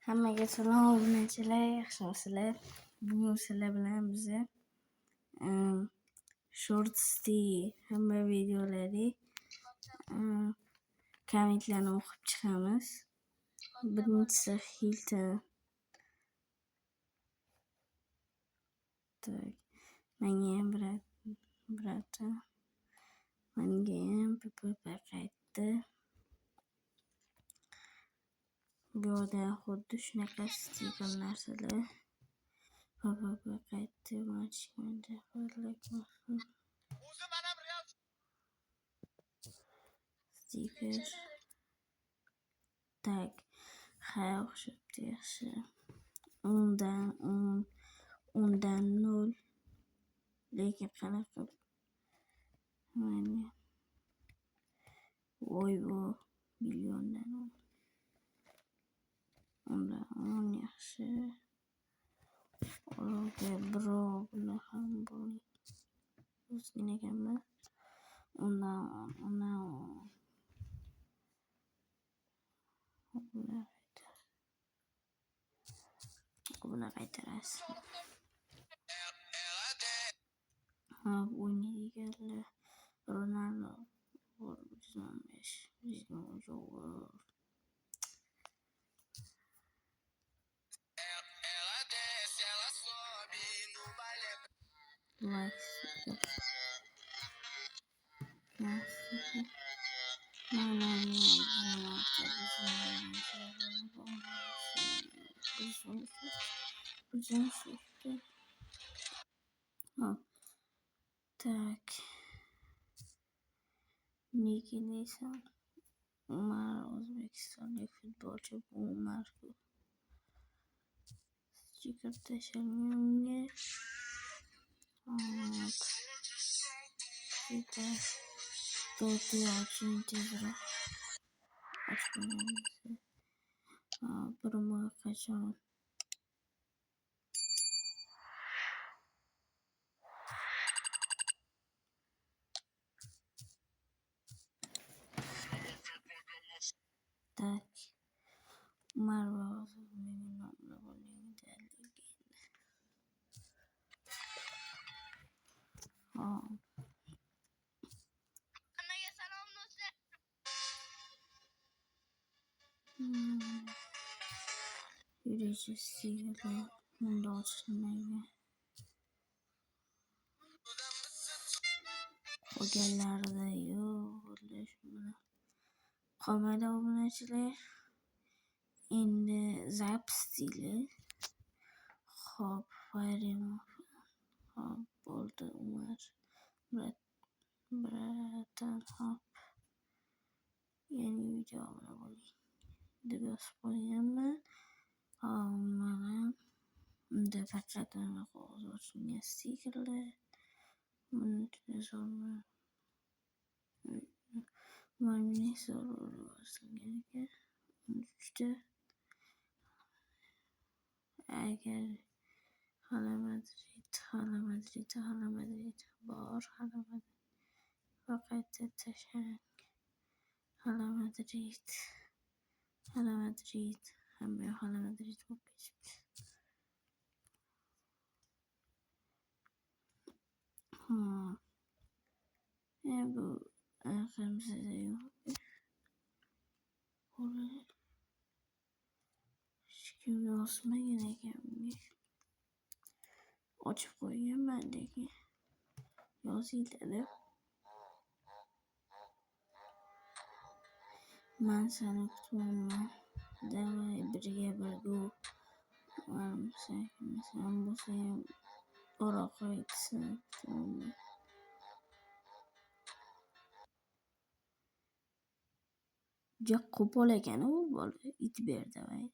Hammaga salom obunachilar, yaxshimisizlar? Bugun sizlar bilan biza shortsdagi hamma videolarni kommentlarni o'qib chiqamiz. Birinchisi Hilton. Tak, menga ham birata. Menga ham qaytdi. Bu yerda xuddi shunaqa stiker narsalar. Qaytdi, machkanda stiker. Tak, ha, o'xshabdi, yaxshi. 10dan 0. Lekin qanaqa mana voy milliondan 10 yaxshi. Orada birovlar ham bor. O'zgina ekanman. Buni qaytarasiz. O'ynaydiganlar Ronaldo 115 Tak. Niki Nisan. Umar o'zbekistonlik futbolchi. Bu Umarku. Stiker tashlanganga. To'ti oching tezroq. Ochmaymiz. Birma qachon. Tak. Umar mening nomimda bo'lgan. Yurishi stikerlar. Bunda ochilmaydi. Qolganlarida yo'q. Qolmadi obunachilar. Endi zap stili. Xo'p, Farimov. Xo'p, bo'ldi Umar. Bratan, xo'p. Yangi video bo'ling. Deb yozib qo'yganman. Mana unda faqat qog'oz ochilgan stikerlar. Buni tuzolma. Mana so'rolgan ekan. 13 agar Hala Madrid bor. Faqat tashang. Hala Madrid. Hamma Hala Madrid bo'lib ketibdi. Bu anaqamizda yo'q. Hech kim yozmagan ekan bunga. Ochib qo'yganman lekin yoziladi. Men seni kutmayman. Davay birga birgu. Sen bo'lsa ham ora qo'yitsin. Juda qo'pol ekan u bola. It berdi voy.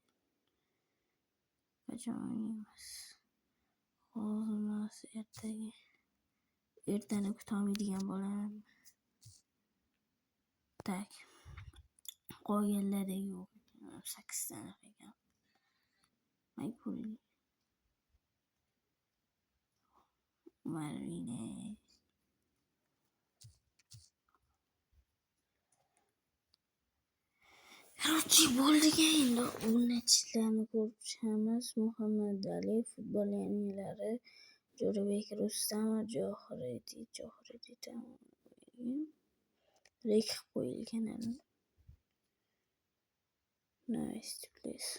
Qachon o'ynaymiz? Hozir ertaga. Ertani kutolmaydigan bo'laman. Tak. Qolganlarda yo'q. 8 ta ekan. Maypul. Marine. Короче, bo'ldiga endi o'yinchilarni ko'rib chiqamiz. Muhammad Ali, futbol yangiliklar, Jo'rabek Rustamov, Johiriy rek qilib qo'yilgan. Nice place.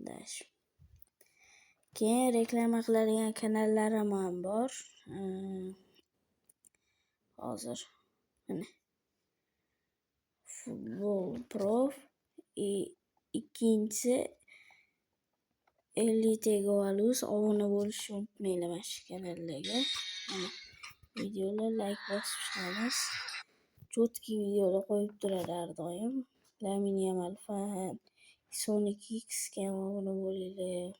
Dash. Keyin reklama qiladigan kanallarim ham bor. Hozir mana Futbol Prof ikkinchisi Elite Goalus. Obuna bo'lishni unutmanglar mana shu kanallarga. Videolar like bosib chiqamiz. Chotki videolar qo'yib turadi har doim. Lamin Yamal fan, Sonic X ga obuna bo'linglar.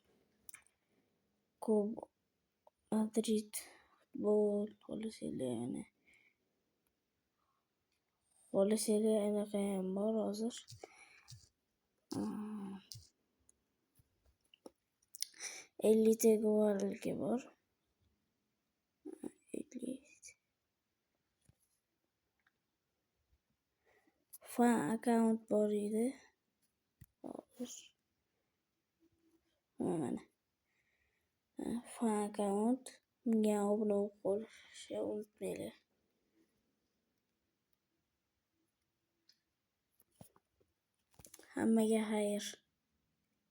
Kob Madrid futbol xohlasanglar anaqa ham bor hozir. Elite Goalga bor. Fan account bor edi. Hozir mana fan account bunga obuna bo'lishni unutmanglar. Hammaga xayr.